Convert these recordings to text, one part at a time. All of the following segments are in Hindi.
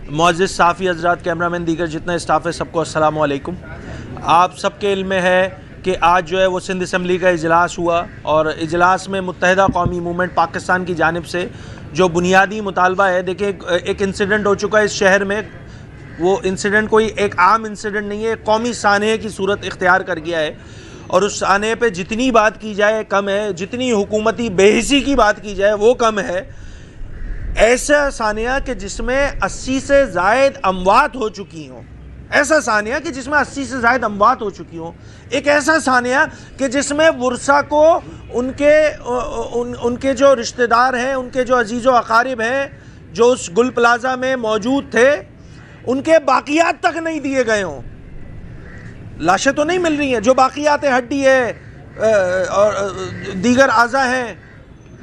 मुअज़्ज़िज़ साफ़ी हज़रात, कैमरामैन, दीगर जितना स्टाफ है, सबको अस्सलाम वालेकुम। आप सबके इल्म में है कि आज जो है वो सिंध असम्बली का इजलास हुआ और इजलास में मुत्तहिदा कौमी मूवमेंट पाकिस्तान की जानिब से जो बुनियादी मुतालबा है, देखिए एक इंसिडेंट हो चुका है इस शहर में। वो इंसिडेंट कोई एक आम इंसिडेंट नहीं है, कौमी सानहे की सूरत इख्तियार कर गया है और उस सानहे पे जितनी बात की जाए कम है, जितनी हुकूमती बेहिसी की बात की जाए वो कम है। ऐसा सानिया कि जिसमें 80 से ज़ायद अमवात हो चुकी हों, ऐसा सानिया कि जिसमें 80 से ज़ायद अमवात हो चुकी हों, एक ऐसा सानिया कि जिसमें वर्सा को उनके जो रिश्तेदार हैं, उनके जो अजीज़ व अकारिब हैं जो उस गुल प्लाजा में मौजूद थे, उनके बाकियात तक नहीं दिए गए हों। लाशें तो नहीं मिल रही हैं, जो बाकियात हड्डी है और दीगर आज़ा हैं,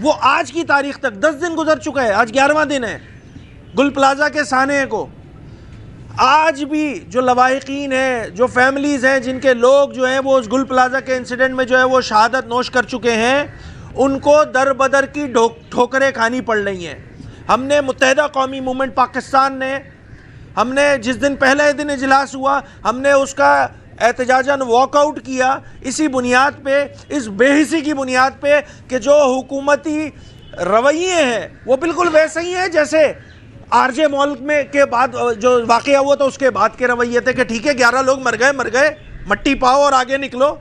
वो आज की तारीख तक 10 दिन गुजर चुका है, आज 11वां दिन है गुल प्लाजा के साने को। आज भी जो लवाहिकीन हैं, जो फैमिलीज़ हैं, जिनके लोग जो हैं वो उस गुल प्लाजा के इंसिडेंट में जो है वो शहादत नोश कर चुके हैं, उनको दर बदर की ठोकरें खानी पड़ रही हैं। हमने मुत्तहिदा कौमी मूवमेंट पाकिस्तान ने, हमने जिस दिन पहले दिन इजलास हुआ, हमने उसका एहतजाजन वॉकआउट किया इसी बुनियाद पे, इस बेहिसी की बुनियाद पे कि जो हुकूमती रवैये हैं वो बिल्कुल वैसे ही हैं जैसे आरजे मॉल में के बाद जो वाक़या हुआ था उसके बाद के रवैये थे कि ठीक है 11 लोग मर गए, मट्टी पाओ और आगे निकलो।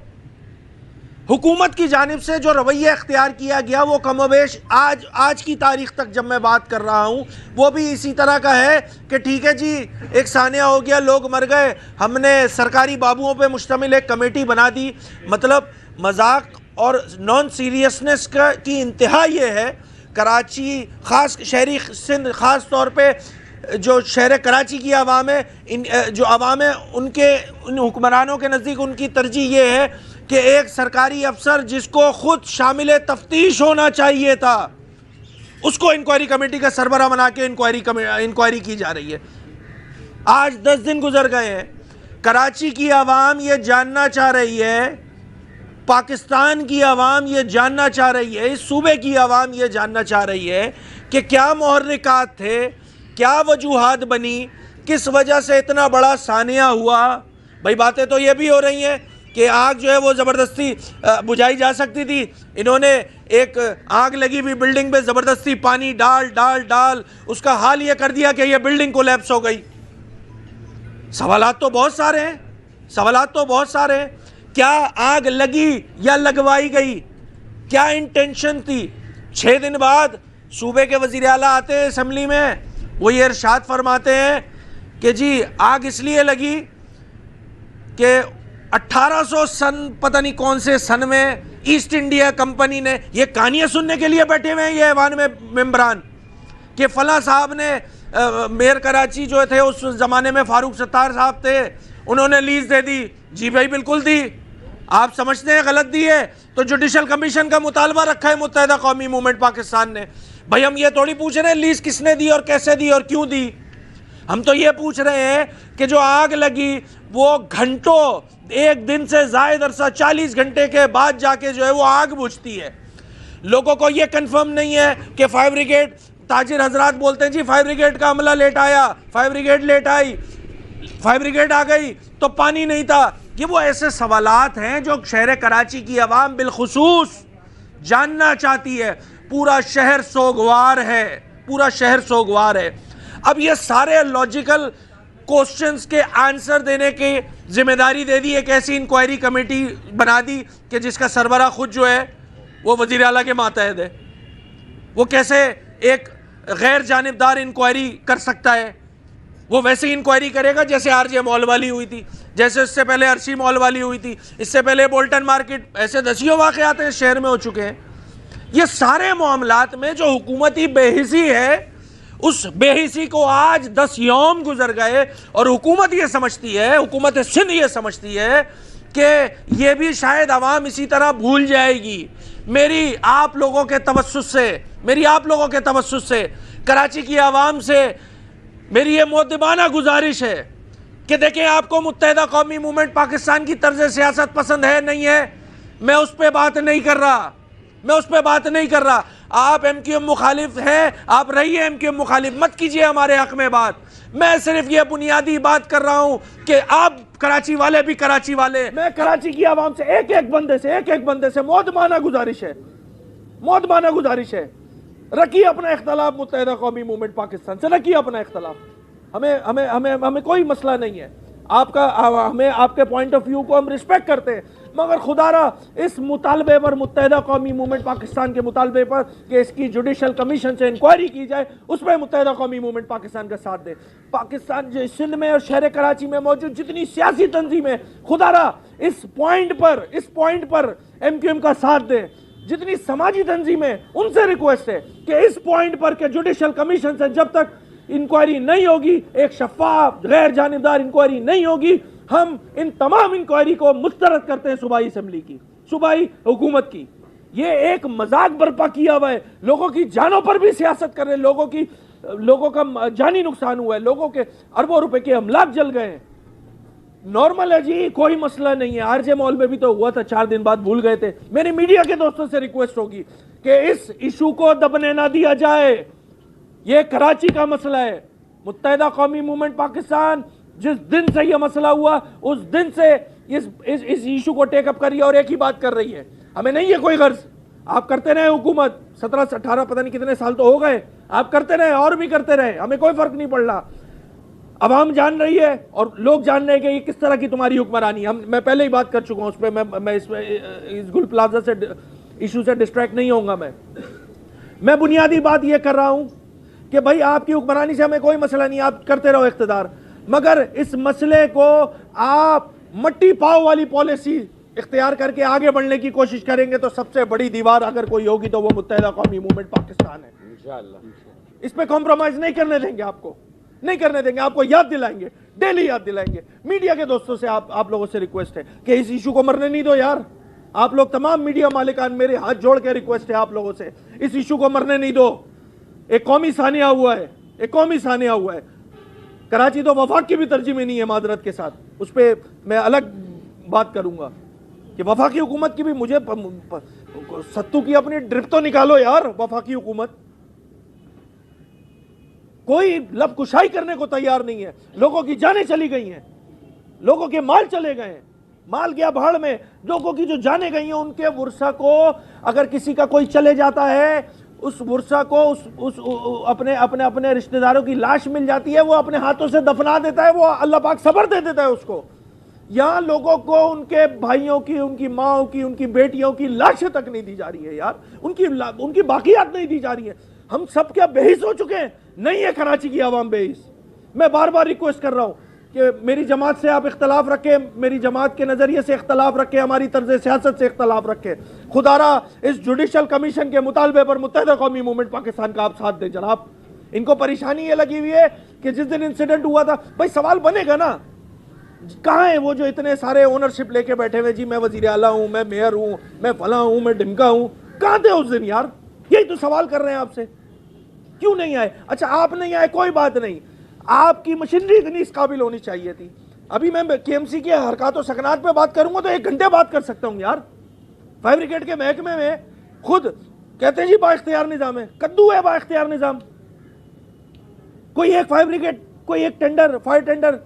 हुकूमत की जानिब से जो रवैया इख्तियार किया गया वो कमोबेश आज की तारीख तक जब मैं बात कर रहा हूँ वो भी इसी तरह का है कि ठीक है जी, एक सानिया हो गया, लोग मर गए, हमने सरकारी बाबुओं पे मुश्तमिल एक कमेटी बना दी। मतलब मजाक और नॉन सीरियसनेस की इंतहा ये है। कराची, ख़ास शहरी सिंध, ख़ास तौर पे जो शहर कराची की आवाम है, जो आवाम है, उन हुक्मरानों के नज़दीक उनकी तरजीह ये है कि एक सरकारी अफसर जिसको खुद शामिल तफ्तीश होना चाहिए था, उसको इंक्वायरी कमेटी का सरबराह बना के इंक्वायरी की जा रही है। आज 10 दिन गुजर गए हैं, कराची की आवाम ये जानना चाह रही है, पाकिस्तान की आवाम ये जानना चाह रही है, इस सूबे की आवाम ये जानना चाह रही है कि क्या मुहर्रिकात थे, क्या वजूहात बनी, किस वजह से इतना बड़ा सानिया हुआ। भाई बातें तो ये भी हो रही हैं कि आग जो है वो ज़बरदस्ती बुझाई जा सकती थी, इन्होंने एक आग लगी हुई बिल्डिंग पे ज़बरदस्ती पानी डाल उसका हाल ये कर दिया कि ये बिल्डिंग कोलैप्स हो गई। सवालात तो बहुत सारे हैं। क्या आग लगी या लगवाई गई, क्या इंटेंशन थी? 6 दिन बाद सूबे के वज़ीर आला आते हैं असम्बली में, वो ये इरशाद फरमाते हैं कि जी आग इसलिए लगी कि 1800 सन, पता नहीं कौन से सन में ईस्ट इंडिया कंपनी ने, ये कहानियाँ सुनने के लिए बैठे हुए हैं ये ऐवान में मेंबरान कि फला साहब ने, मेयर कराची जो थे उस ज़माने में फारूक सत्तार साहब थे, उन्होंने लीज दे दी। जी भाई बिल्कुल दी। आप समझते हैं गलत दी है तो जुडिशल कमीशन का मुतालबा रखा है मुत्तहिदा कौमी मूवमेंट पाकिस्तान ने। भाई हम ये थोड़ी पूछ रहे हैं लीज किसने दी और कैसे दी और क्यों दी, हम तो ये पूछ रहे हैं कि जो आग लगी वो घंटों, 1 दिन से ज़ायद अरसा 40 घंटे के बाद जाके जो है वो आग बुझती है। लोगों को ये कंफर्म नहीं है कि फायर ब्रिगेड, ताजिर हजरात बोलते हैं जी फायर ब्रिगेड का अमला लेट आया, फायर ब्रिगेड लेट आई, फायर ब्रिगेड आ गई तो पानी नहीं था। ये वो ऐसे सवालात हैं जो शहर कराची की आवाम बिलखुसूस जानना चाहती है। पूरा शहर सोगवार है। अब ये सारे लॉजिकल क्वेश्चंस के आंसर देने की जिम्मेदारी दे दी एक ऐसी इंक्वायरी कमेटी बना दी कि जिसका सरबराह खुद जो है वो वज़ीर आला के मातहत है। वो कैसे एक गैर जानिबदार इंक्वायरी कर सकता है? वो वैसे ही इंक्वायरी करेगा जैसे आरजे मॉल वाली हुई थी, जैसे इससे पहले अर्शी मॉल वाली हुई थी, इससे पहले बोल्टन मार्केट, ऐसे दसियों वाक़यात हैं शहर में हो चुके हैं। ये सारे मामलात में जो हुकूमती बेहिसी है, उस बेहिसी को आज 10 यौम गुजर गए और हुकूमत ये समझती है, हुकूमत सिंध ये समझती है कि ये भी शायद आवाम इसी तरह भूल जाएगी। मेरी आप लोगों के तवस्सुस से कराची की आवाम से मेरी ये मुद्दबाना गुजारिश है कि देखें, आपको मुत्तहिदा कौमी मूवमेंट पाकिस्तान की तर्ज सियासत पसंद है नहीं है, मैं उस पर बात नहीं कर रहा। आप एमक्यूएम मुखालिफ हैं, आप रहिए एमक्यूएम मुखालिफ, मत कीजिए हमारे हक में बात। मैं सिर्फ ये बुनियादी बात कर रहा हूं कि आप कराची वाले भी कराची वाले, मैं कराची की आवाम से एक एक बंदे से मौदमाना गुजारिश है, रखिए अपना इख्तलाफ मुत्तहिदा कौमी मूवमेंट पाकिस्तान से, रखिए अपना इख्तलाफ, हमें कोई मसला नहीं है आपका, हमें आपके पॉइंट ऑफ व्यू को हम रिस्पेक्ट करते हैं, मगर खुदारा इस मुतालबे पर, मुत्तहिदा कौमी मूवमेंट पाकिस्तान के मुतालबे पर कि इसकी जुडिशल कमीशन से इंक्वायरी की जाए, उस पर मुत्तहिदा कौमी मूवमेंट पाकिस्तान का साथ दे। पाकिस्तान जो सिंध में और शहर कराची में मौजूद जितनी सियासी तंजीमें, खुदारा इस पॉइंट पर एमक्यूएम का साथ दे, जितनी समाजी तंजीमें, उनसे रिक्वेस्ट है कि इस पॉइंट पर के जुडिशल कमीशन से जब तक इंक्वायरी नहीं होगी, एक शफाफ गैर जानिबदार इंक्वायरी नहीं होगी, हम इन तमाम इंक्वायरी को मुस्तरद करते हैं सूबाई असेंबली की, सूबाई हुकूमत की। ये एक मजाक बर्पा किया हुआ है, लोगों की जानों पर भी सियासत कर रहे हैं, लोगों का जानी नुकसान हुआ है, लोगों के अरबों रुपए के अमलाक जल गए हैं। नॉर्मल है जी, कोई मसला नहीं है। आरजे मॉल में भी तो हुआ था, 4 दिन बाद भूल गए थे। मेरी मीडिया के दोस्तों से रिक्वेस्ट होगी कि इस इशू को दबने ना दिया जाए, ये कराची का मसला है। मुत्तहिदा कौमी मूवमेंट पाकिस्तान जिस दिन से यह मसला हुआ, उस दिन से इस इशू को टेकअप कर रही है और एक ही बात कर रही है, हमें नहीं है कोई गर्ज, आप करते रहे हुकूमत, 17 से 18 पता नहीं कितने साल तो हो गए, आप करते रहे और भी करते रहे, हमें कोई फर्क नहीं पड़ रहा। अवाम जान रही है और लोग जान रहे हैं कि ये किस तरह की तुम्हारी हुक्मरानी। मैं पहले ही बात कर चुका हूं उस पर, मैं इस गुल प्लाजा से इशू से डिस्ट्रैक्ट नहीं होऊंगा। मैं बुनियादी बात ये कर रहा हूं कि भाई आपकी हुक्मरानी से हमें कोई मसला नहीं, आप करते रहो इख्तिदार, मगर इस मसले को आप मट्टी पाव वाली पॉलिसी इख्तियार करके आगे बढ़ने की कोशिश करेंगे तो सबसे बड़ी दीवार अगर कोई होगी तो वो मुत्तहिदा कौमी मूवमेंट पाकिस्तान है। इंशाअल्लाह इस पे कॉम्प्रोमाइज नहीं करने देंगे, आपको नहीं करने देंगे, आपको याद दिलाएंगे, डेली याद दिलाएंगे। मीडिया के दोस्तों से आप लोगों से रिक्वेस्ट है कि इस इशू को मरने नहीं दो यार। आप लोग तमाम मीडिया मालिकान, मेरे हाथ जोड़ के रिक्वेस्ट है आप लोगों से, इस इशू को मरने नहीं दो। एक कौमी सानिया हुआ है, कराची तो वफाक की भी तर्जीमे नहीं है मादरत के साथ, उस पर मैं अलग बात करूंगा कि वफाकी हुकूमत की भी, मुझे सत्तू की अपनी ड्रिप तो निकालो यार। वफाकी हुकूमत कोई लब कुशाई करने को तैयार नहीं है, लोगों की जानें चली गई हैं, लोगों के माल चले गए हैं, माल गया भाड़ में, लोगों की जो जानें गई हैं, उनके वर्सा को अगर किसी का कोई चले जाता है, उस वर्सा को अपने रिश्तेदारों की लाश मिल जाती है, वो अपने हाथों से दफना देता है, वो अल्लाह पाक सब्र दे देता है उसको। यहाँ लोगों को उनके भाइयों की, उनकी माओ की, उनकी बेटियों की लाशें तक नहीं दी जा रही है यार, उनकी बाकियात नहीं दी जा रही है। हम सब क्या बेहिस हो चुके हैं? नहीं है कराची की आवाम बेहिस। मैं बार बार रिक्वेस्ट कर रहा हूं कि मेरी जमात से आप इख्तलाफ रखें, मेरी जमात के नजरिए से इख्तलाफ रखें, हमारी तर्ज सियासत से इख्तलाफ रखें। खुदारा इस जुडिशल कमीशन के मुतालबे पर मुत्तहिदा कौमी मूवमेंट पाकिस्तान का आप साथ दें जनाब। इनको परेशानी ये लगी हुई है कि जिस दिन इंसिडेंट हुआ था, भाई सवाल बनेगा ना, कहाँ है वो जो इतने सारे ओनरशिप लेके बैठे हुए, जी मैं वजीर आला हूं, मैं मेयर हूं, मैं फला हूं, मैं ढिमका हूं, कहाँ थे उस दिन यार? यही तो सवाल कर रहे हैं आपसे, क्यों नहीं आए? अच्छा आप नहीं आए कोई बात नहीं, आपकी मशीनरी इतनी इस काबिल होनी चाहिए थी। अभी मैं केएमसी के हरकत और सकनात पे बात करूंगा तो 1 घंटे बात कर सकता हूं यार। फायर ब्रिगेड के महकमे में खुद कहते हैं जी बाइख्तियार निजाम है, कद्दू है बाइख्तियार निजाम। कोई एक फायर ब्रिगेड, कोई एक टेंडर, फायर टेंडर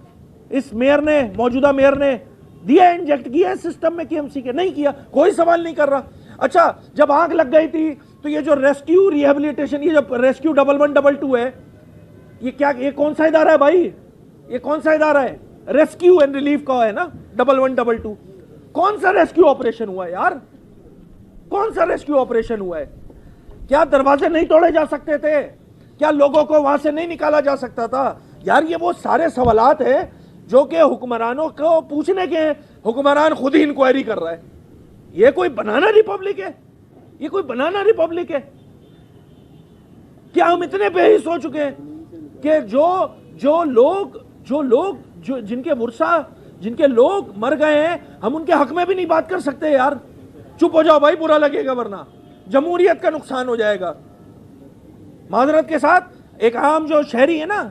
इस मेयर ने, मौजूदा मेयर ने दिया, इंजेक्ट किया सिस्टम में केएमसी के? नहीं किया, कोई सवाल नहीं कर रहा। अच्छा जब आग लग गई थी तो ये जो रेस्क्यू रिहेबिलिटेशन, ये जो रेस्क्यू 1112 है, ये क्या, ये कौन सा इदारा है भाई? ये कौन सा इदारा है? रेस्क्यू एंड रिलीफ का है ना 1112। कौन सा रेस्क्यू ऑपरेशन हुआ है यार? कौन सा रेस्क्यू ऑपरेशन हुआ है? क्या दरवाजे नहीं तोड़े जा सकते थे? क्या लोगों को वहां से नहीं निकाला जा सकता था? यार ये वो सारे सवालात है जो कि हुक्मरानों को पूछने के हैं, हुक्मरान खुद ही इंक्वायरी कर रहा है। ये कोई बनाना रिपब्लिक है? ये कोई बनाना रिपब्लिक है? क्या हम इतने बेहिस हो चुके हैं कि जिनके लोग मर गए हैं, हम उनके हक में भी नहीं बात कर सकते यार? चुप हो जाओ भाई, बुरा लगेगा, वरना जमहूरियत का नुकसान हो जाएगा। माजरत के साथ एक आम जो शहरी है ना,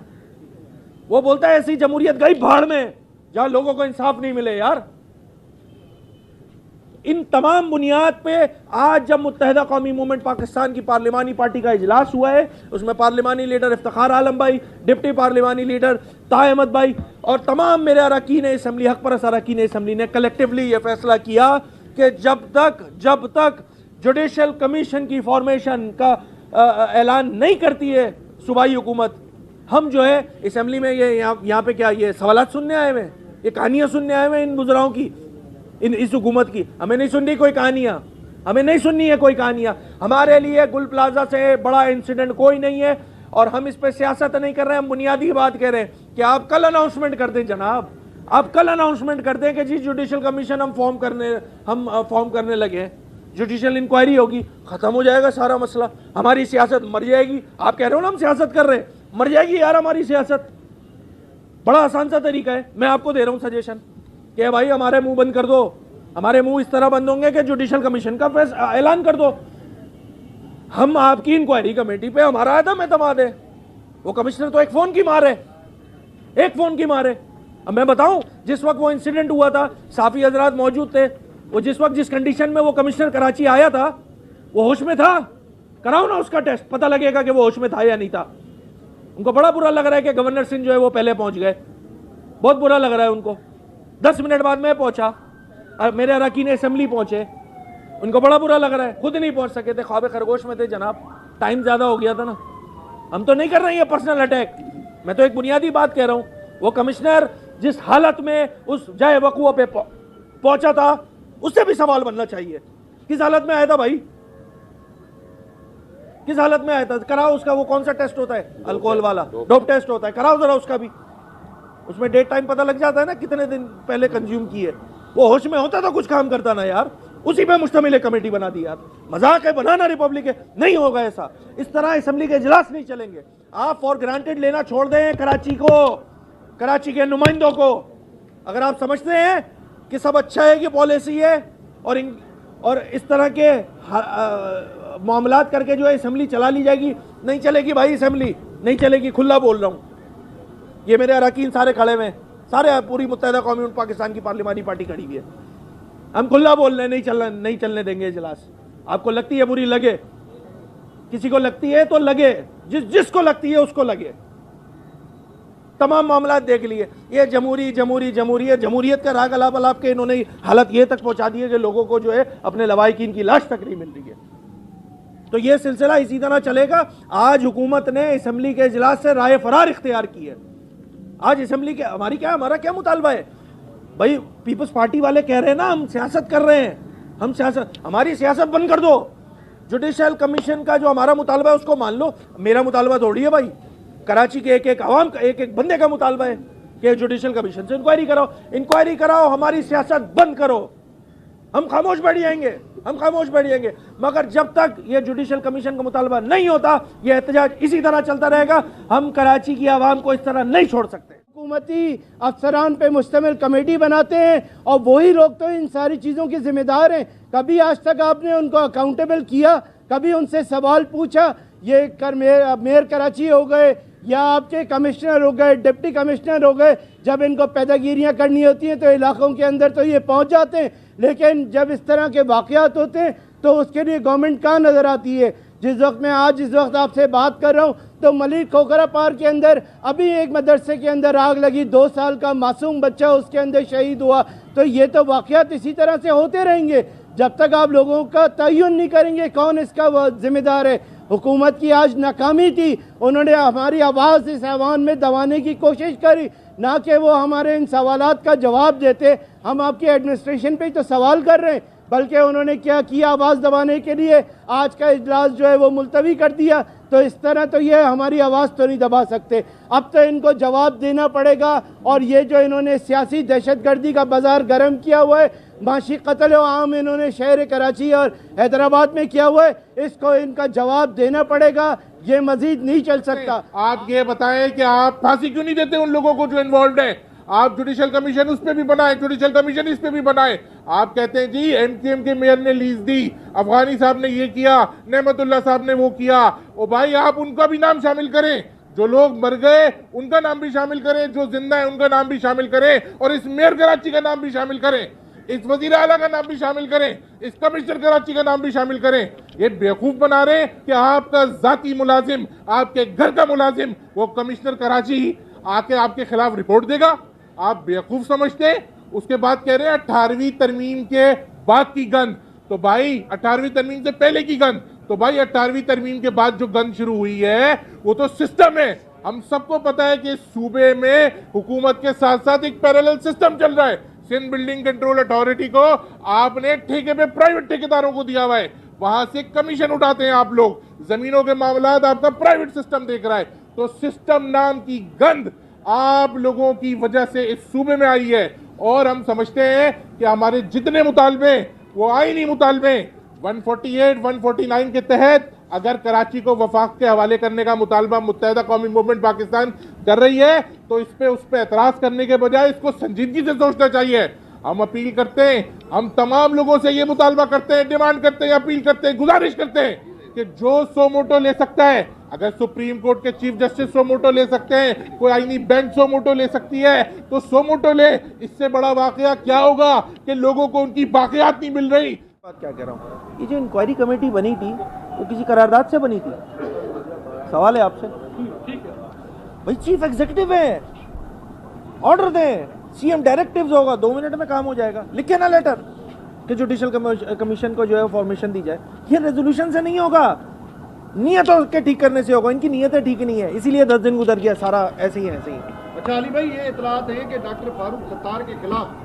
वो बोलता है ऐसी जमहूरियत गई भाड़ में जहां लोगों को इंसाफ नहीं मिले यार। इन तमाम बुनियाद पे आज जब मुत्तहिदा कौमी मूवमेंट पाकिस्तान की पार्लिमानी पार्टी का इजलास हुआ है, उसमें पार्लिमानी लीडर इफ्तिखार आलम भाई, डिप्टी पार्लिमानी लीडर ताह अहमद भाई और तमाम मेरे अरकान असम्बली, हक परस्त अरकान असम्बली ने कलेक्टिवली ये फैसला किया कि जब तक जुडिशल कमीशन की फॉर्मेशन का ऐलान नहीं करती है सूबाई हुकूमत, हम जो है असम्बली में ये यहाँ पे क्या ये सवालात सुनने आए हुए हैं, ये कहानियाँ सुनने आए हुए हैं इन गुजराओं की, इस हुकूमत की। हमें नहीं सुननी कोई कहानियाँ, हमें नहीं सुननी है कोई कहानियाँ। हमारे लिए गुल प्लाजा से बड़ा इंसिडेंट कोई नहीं है और हम इस पर सियासत नहीं कर रहे हैं, हम बुनियादी बात कह रहे हैं कि आप कल अनाउंसमेंट कर दें जनाब, आप कल अनाउंसमेंट कर दें कि जी जुडिशल कमीशन हम फॉर्म करने लगे हैं, जुडिशल इंक्वायरी होगी, खत्म हो जाएगा सारा मसला, हमारी सियासत मर जाएगी। आप कह रहे हो ना हम सियासत कर रहे हैं, मर जाएगी यार हमारी सियासत। बड़ा आसान सा तरीका है, मैं आपको दे रहा हूँ सजेशन कि भाई हमारे मुंह बंद कर दो, हमारे मुंह इस तरह बंद होंगे कि जुडिशल कमीशन का ऐलान कर दो। हम आपकी इंक्वायरी कमेटी पे हमारा आदम एतमाद है, वो कमिश्नर तो एक फोन की मार है, एक फोन की मार है। अब मैं बताऊं, जिस वक्त वो इंसिडेंट हुआ था साफी हजरात मौजूद थे, वो जिस वक्त जिस कंडीशन में वो कमिश्नर कराची आया था वो होश में था? कराओ ना उसका टेस्ट, पता लगेगा कि वो होश में था या नहीं था। उनको बड़ा बुरा लग रहा है कि गवर्नर सिंह जो है वो पहले पहुंच गए, बहुत बुरा लग रहा है उनको। 10 मिनट बाद मैं पहुंचा, मेरे अरकान असम्बली पहुंचे, उनको बड़ा बुरा लग रहा है, खुद नहीं पहुंच सके थे, ख्वाब खरगोश में थे जनाब, टाइम ज्यादा हो गया था ना। हम तो नहीं कर रहे हैं पर्सनल अटैक, मैं तो एक बुनियादी बात कह रहा हूं। वो कमिश्नर जिस हालत में उस जाए वकूआ पे पहुंचा था उससे भी सवाल बनना चाहिए। किस हालत में आया था भाई, किस हालत में आया था? कराओ उसका, वो कौन सा टेस्ट होता है, अल्कोहल वाला डोप टेस्ट होता है, कराओ जरा उसका भी, उसमें डेट टाइम पता लग जाता है ना कितने दिन पहले कंज्यूम की है। वो होश में होता तो कुछ काम करता ना यार, उसी पे मुश्तमिल कमेटी बना दी यार। मजाक है, बनाना रिपब्लिक है, नहीं होगा ऐसा। इस तरह असम्बली के इजलास नहीं चलेंगे। आप फॉर ग्रांटेड लेना छोड़ दें कराची को, कराची के नुमाइंदों को। अगर आप समझते हैं कि सब अच्छा है कि पॉलिसी है और इस तरह के मामलात करके जो है असम्बली चला ली जाएगी, नहीं चलेगी भाई, असम्बली नहीं चलेगी, खुला बोल रहा हूँ। ये मेरे अरकान सारे खड़े हुए हैं, सारे, पूरी मुत्तहिदा कौमी पाकिस्तान की पार्लिमानी पार्टी खड़ी हुई है। हम खुला बोल रहे हैं, नहीं चलने देंगे इजलास। आपको लगती है बुरी, लगे, किसी को लगती है तो लगे, जिसको लगती है उसको लगे। तमाम मामला देख लिए, ये जमहूरियत का राग अलाप अलाप के इन्होंने हालत ये तक पहुंचा दी है कि लोगों को जो है अपने लवाहिकीन की लाश तक नहीं मिल रही है। तो ये सिलसिला इसी तरह चलेगा। आज हुकूमत ने असम्बली के इजलास से राय फरार इख्तियार की है। आज असम्बली के हमारा क्या मुतालबा है भाई? पीपल्स पार्टी वाले कह रहे हैं ना हम सियासत कर रहे हैं, हम सियासत, हमारी सियासत बंद कर दो। जुडिशल कमीशन का जो हमारा मुतालबा है उसको मान लो। मेरा मुतालबा थोड़ी है भाई, कराची के एक आवाम का, एक बंदे का मुतालबा है कि जुडिशल कमीशन से इंक्वायरी कराओ, हमारी सियासत बंद करो। हम खामोश बैठ जाएंगे, मगर जब तक ये जुडिशल कमीशन का मुतालबा नहीं होता, ये एहतजाज इसी तरह चलता रहेगा। हम कराची की आवाम को इस तरह नहीं छोड़ सकते। हुकूमती अफसरान पे मुश्तमिल कमेटी बनाते हैं और वही लोग तो इन सारी चीज़ों के जिम्मेदार हैं। कभी आज तक आपने उनको अकाउंटेबल किया? कभी उनसे सवाल पूछा? ये मेयर कराची हो गए या आपके कमिश्नर हो गए, डिप्टी कमिश्नर हो गए, जब इनको पैदागिरियाँ करनी होती हैं तो इलाकों के अंदर तो ये पहुँच जाते हैं, लेकिन जब इस तरह के वाक़यात होते हैं तो उसके लिए गवर्नमेंट कहाँ नज़र आती है? जिस वक्त आपसे बात कर रहा हूँ तो मलिक खोखरा पार्क के अंदर अभी एक मदरसे के अंदर आग लगी, 2 साल का मासूम बच्चा उसके अंदर शहीद हुआ। तो ये तो वाक़यात इसी तरह से होते रहेंगे जब तक आप लोगों का तयन नहीं करेंगे कौन इसका जिम्मेदार है। हुकूमत की आज नाकामी थी, उन्होंने हमारी आवाज़ इस ऐवान में दबाने की कोशिश करी, ना कि वो हमारे इन सवालात का जवाब देते। हम आपकी एडमिनिस्ट्रेशन पे ही तो सवाल कर रहे हैं, बल्कि उन्होंने क्या किया, आवाज़ दबाने के लिए आज का इजलास जो है वो मुलतवी कर दिया। तो इस तरह तो ये हमारी आवाज़ तो नहीं दबा सकते। अब तो इनको जवाब देना पड़ेगा। और ये जो इन्होंने सियासी दहशतगर्दी का बाजार गर्म किया हुआ है, माशी कत्ल आम इन्होंने शहर कराची और हैदराबाद में किया हुआ है, इसको इनका जवाब देना पड़ेगा। ये मजीद नहीं चल सकता। आप ये बताएं कि आप फांसी क्यों नहीं देते उन लोगों को जो इन्वॉल्व है? आप जुडिशल कमीशन उस पर भी बनाए, जुडिशल कमीशन इस पे भी बनाए। आप कहते हैं जी एमक्यूएम के मेयर ने लीज दी, अफगानी साहब ने ये किया, नेमतुल्ला साहब ने वो किया। ओ भाई आप उनका भी नाम शामिल करें, जो लोग मर गए उनका नाम भी शामिल करें, जो जिंदा है उनका नाम भी शामिल करें और इस मेयर कराची का नाम भी शामिल करें। इस वजीर आला का नाम भी शामिल करें, इस कमिश्नर कराची का नाम भी शामिल करें। ये बेवकूफ बना रहे हैं कि आपका जाती मुलाजिम, आपके घर का मुलाजिम, वो कमिश्नर कराची आके आपके खिलाफ रिपोर्ट देगा। आप बेवकूफ समझते हैं। उसके बाद कह रहे हैं 18वीं तरमीम के बाद की गंद। तो भाई 18वीं तरमीम से पहले की गंद, तो भाई 18वीं तरमीम के बाद जो गंद शुरू हुई है वो तो सिस्टम है। हम सबको पता है कि सूबे में हुकूमत के साथ साथ एक पैरेलल सिस्टम चल रहा है। सिंध बिल्डिंग कंट्रोल अथॉरिटी को आपने ठेके पे प्राइवेट ठेकेदारों को दिया हुआ है, वहां से कमीशन उठाते हैं आप लोग, जमीनों के मामलात आपका प्राइवेट सिस्टम देख रहा है। तो सिस्टम नाम की गंद आप लोगों की वजह से इस सूबे में आई है। और हम समझते हैं कि हमारे जितने मुतालबे वो आईनी मुतालबे 148, 149 के तहत अगर कराची को वफाक के हवाले करने का मुतालबा मुत्तहिदा कौमी मूवमेंट पाकिस्तान कर रही है तो उस पर एतराज करने के बजाय इसको संजीदगी से सोचना चाहिए। हम अपील करते हैं, हम तमाम लोगों से ये मुतालबा करते हैं, डिमांड करते हैं, अपील करते हैं, गुजारिश करते हैं कि जो सो मोटो ले सकता है, अगर सुप्रीम कोर्ट के चीफ जस्टिस सो मोटो ले सकते हैं, कोई आईनी बेंच सो मोटो ले सकती है, तो सो मोटो ले। इससे बड़ा वाकया क्या होगा कि लोगों को उनकी बाकियात नहीं मिल रही। बात क्या कह रहा हूँ, ये जो इंक्वायरी कमेटी बनी थी वो किसी करारदाद से बनी थी? सवाल है आपसे। भाई चीफ एग्जीक्यूटिव है, ऑर्डर दें, सीएम डायरेक्टिव्स होगा, 2 मिनट में काम हो जाएगा। लिखे ना लेटर कि जुडिशल कमीशन को जो है फॉर्मेशन दी जाए। ये रेजोल्यूशन से नहीं होगा, नियतों के ठीक करने से होगा। इनकी नियतें ठीक नहीं है, इसीलिए 10 दिन गुजर गया, सारा ऐसे ही ऐसे ही। अच्छा अली भाई, ये इतलात है कि डॉक्टर फारूक सत्तार के खिलाफ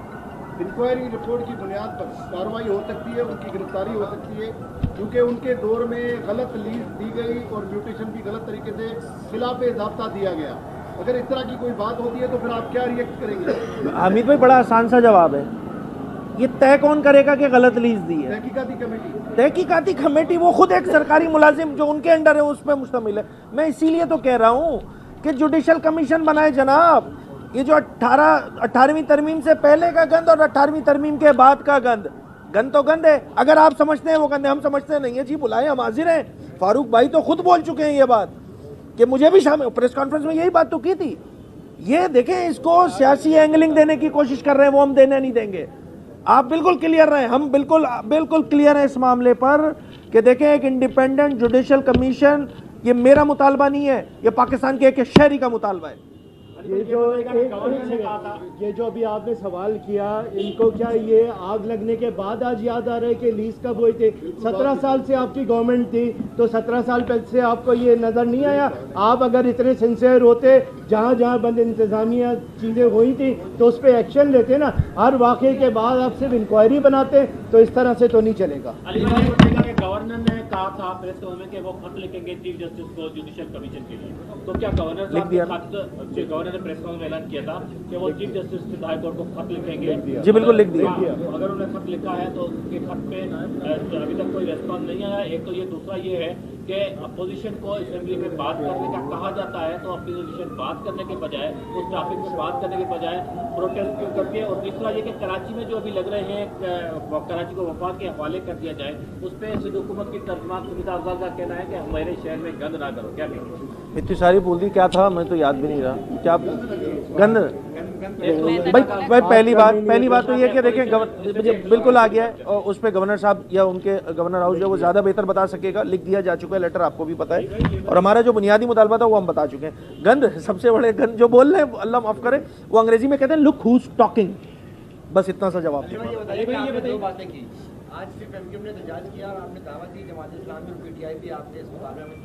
इंक्वायरी रिपोर्ट की बुनियाद पर कार्रवाई हो सकती है, उनकी गिरफ्तारी हो सकती है, क्योंकि उनके दौर में गलत लीज दी गई और म्यूटेशन भी गलत तरीके से खिलाफ ज़ाब्ता दिया गया। अगर इस तरह की कोई बात होती है तो फिर आप क्या रिएक्ट करेंगे? हामिद भाई, बड़ा आसान सा जवाब है। ये तय कौन करेगा कि गलत लीज दी है? तहकीकाती कमेटी वो खुद एक सरकारी मुलाजिम जो उनके अंडर है उस पर मुश्तमिल है। मैं इसीलिए तो कह रहा हूँ कि जुडिशल कमीशन बनाए जनाब। ये जो 18वीं तरमीम से पहले का गंद और 18वीं तरमीम के बाद का गंद तो गंद है। अगर आप समझते हैं वो गंद है, हम समझते नहीं है जी, बुलाए, हम हाजिर हैं। फारूक भाई तो खुद बोल चुके हैं ये बात कि मुझे भी शामिल, प्रेस कॉन्फ्रेंस में यही बात तो की थी। ये देखें, इसको सियासी एंगलिंग देने की कोशिश कर रहे हैं, वो हम देने नहीं देंगे। आप बिल्कुल क्लियर रहें, हम बिल्कुल क्लियर है इस मामले पर कि देखें, एक इंडिपेंडेंट जुडिशल कमीशन, ये मेरा मुतालबा नहीं है, ये पाकिस्तान के एक शहरी का मुतालबा है। ये जो अभी आपने सवाल किया, इनको क्या ये आग लगने के बाद आज याद आ रहा है कि लीज कब हुई थी? 17 साल से आपकी गवर्नमेंट थी, तो 17 साल पहले से आपको ये नज़र नहीं आया? आप अगर इतने सिंसियर होते, जहाँ जहाँ बंद इंतजामिया चीज़ें हुई थी तो उस पर एक्शन लेते ना। हर वाक़े के बाद आप सिर्फ इंक्वायरी बनाते तो इस तरह से तो नहीं चलेगा। गवर्नर ने कहा था प्रेस में कि वो खत लिखेंगे चीफ जस्टिस को जुडिशल कमीशन के लिए, तो क्या गवर्नर गवर्नर ने प्रेस में ऐलान किया था कि वो चीफ जस्टिस हाई कोर्ट को खत लिखेंगे? जी बिल्कुल लिख दिया। अगर उन्होंने खत लिखा है तो उसके खत पे अभी तक कोई रेस्पॉन्स नहीं आया। एक तो ये, दूसरा ये है कि अपोजिशन को असेंबली में बात करने का कहा जाता है तो अपोजिशन बात करने के बजाय, उस टॉपिक में बात करने के बजाय प्रोटेस्ट क्यों करती है? और तीसरा ये कि कराची में जो अभी लग रहे हैं कराची को वफाक के हवाले कर दिया जाए, उस पर सिंध हुकूमत की तर्जुमान सुनीता अफजाल का कहना है कि हमारे शहर में गंद ना करो। क्या कहेंगे? इतनी सारी बोल दी, क्या था मैं तो याद भी नहीं रहा। क्या गंद? भाई पहली बात तो ये कि देखें, मुझे बिल्कुल आ गया है और उस पर गवर्नर साहब या उनके गवर्नर हाउस जो वो ज़्यादा बेहतर बता सकेगा। लिख दिया जा चुका है लेटर, आपको भी पता है, और हमारा जो बुनियादी मुतालबा था वो हम बता चुके हैं। गंद, सबसे बड़े गंद जो बोल रहे हैं, अल्लाह माफ़ करे, वो अंग्रेजी में कहते हैं लुक हूज टॉकिंग। बस इतना सा जवाब। आज सिर्फ एमक्यूएम ने एहतजाज किया और आपने दावा दी, जमात इस्लामी और पीटीआई भी आपने इस मुकाबले में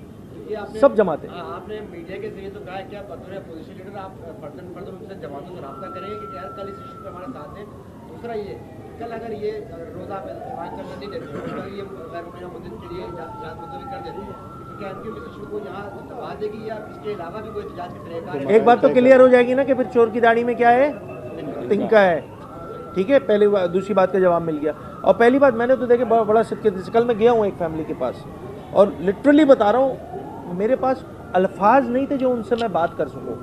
सब जमाते, आपने मीडिया के जरिए तो कहा है, क्या बतौर अपोजिशन लीडर आप फर्दर उनसे जमातों से रब्ता करेंगे कि यार कल इस इशू पे हमारा साथ है? दूसरा ये, कल अगर ये रोज़ा आप इस्तेमाल करने नहीं देते तो ये गैर मुमकिन मुद्दत के लिए इजाज़त मुद्दत कर देते हैं, तो क्या एमक्यूएम इस इशू को यहाँ दबा देगी या इसके अलावा भी कोई एहतजाज के तरीका? एक बात तो क्लियर हो जाएगी ना कि फिर चोर की दाढ़ी में क्या है, तिनका है। ठीक है, पहले दूसरी बात का जवाब मिल गया। और पहली बात, मैंने तो देखे बड़ा सिक्के, कल मैं गया हूँ एक फैमिली के पास और लिटरली बता रहा हूँ, मेरे पास अल्फाज नहीं थे जो उनसे मैं बात कर सकूँ।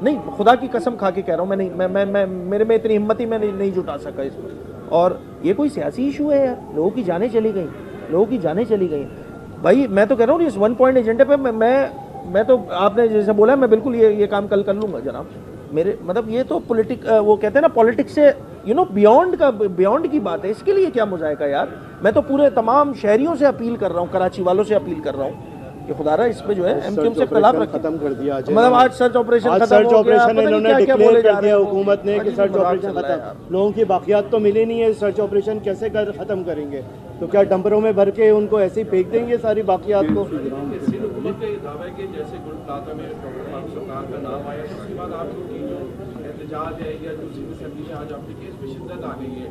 नहीं, खुदा की कसम खा के कह रहा हूँ, मैं मेरे में इतनी हिम्मत ही मैं नहीं जुटा सका इसमें। और ये कोई सियासी इशू है यार, लोगों की जानें चली गई। भाई मैं तो कह रहा हूँ इस 1 पॉइंट एजेंडे पे मैं तो, आपने जैसे बोला, मैं बिल्कुल ये काम कल कर लूँगा जनाब। मेरे मतलब ये तो वो कहते हैं ना, पॉलिटिक्स से यू नो बियॉन्ड की बात है, इसके लिए क्या मुजाहिका यार। मैं तो पूरे तमाम शहरियों से अपील कर रहा हूँ, कराची वालों से अपील कर रहा हूँ कि खुदारा इस पे जो है एमक्यूएम से इख्तिलाफ रखें। खत्म कर दिया, मतलब आज सर्च ऑपरेशन खत्म सर्च हो गया, ऑपरेशन पता नहीं इन्होंने क्या-क्या डिक्लेयर बोले जा कर रहे दिया हैं। हुकूमत ने कि अजीब सर्च मजाक ऑपरेशन चल रहा है खत्म। लोगों की बाकियात तो मिले नहीं है, सर्च ऑपरेशन कैसे खत्म करेंगे? तो क्या डंपरों में भर के उनको ऐसे ही फेंक देंगे सारी बाकियात को? सिंध हुकूमत का ये दावा है कि जैसे गुल प्लाजा में डॉक्टर फारूक सत्तार का नाम आया तो उसके बाद आपकी जो एहतजाज है या जो सिविल असेंबली में आज आपके केस में शिद्दत आ गई है,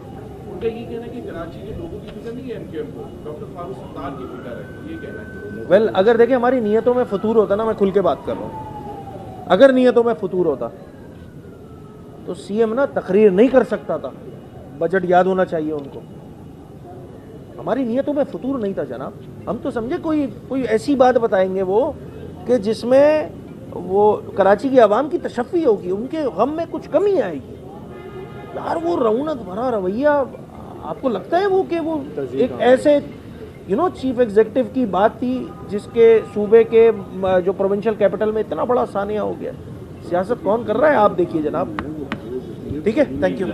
उनका ये कहना है कि कराची के लोगों की फिक्र नहीं है एमक्यूएम को, डॉक्टर फारूक सत्तार की फिक्र है, ये कहना है। वेल अगर देखिए हमारी नीयतों में फतूर होता ना, मैं खुल के बात कर रहा हूँ, अगर नीयतों में फतूर होता तो सीएम ना तकरीर नहीं कर सकता था, बजट याद होना चाहिए उनको। हमारी नीयतों में फतूर नहीं था जनाब, हम तो समझे कोई ऐसी बात बताएंगे वो कि जिसमें वो कराची की आवाम की तशफ़ी होगी, उनके गम में कुछ कमी आएगी। यार वो रौनक भरा रवैया, आपको लगता है वो कि वो एक ऐसे यू नो चीफ एग्जीक्यूटिव की बात थी जिसके सूबे के जो प्रोविंशियल कैपिटल में इतना बड़ा सानिया हो गया। सियासत कौन कर रहा है आप देखिए जनाब। ठीक है, थैंक यू।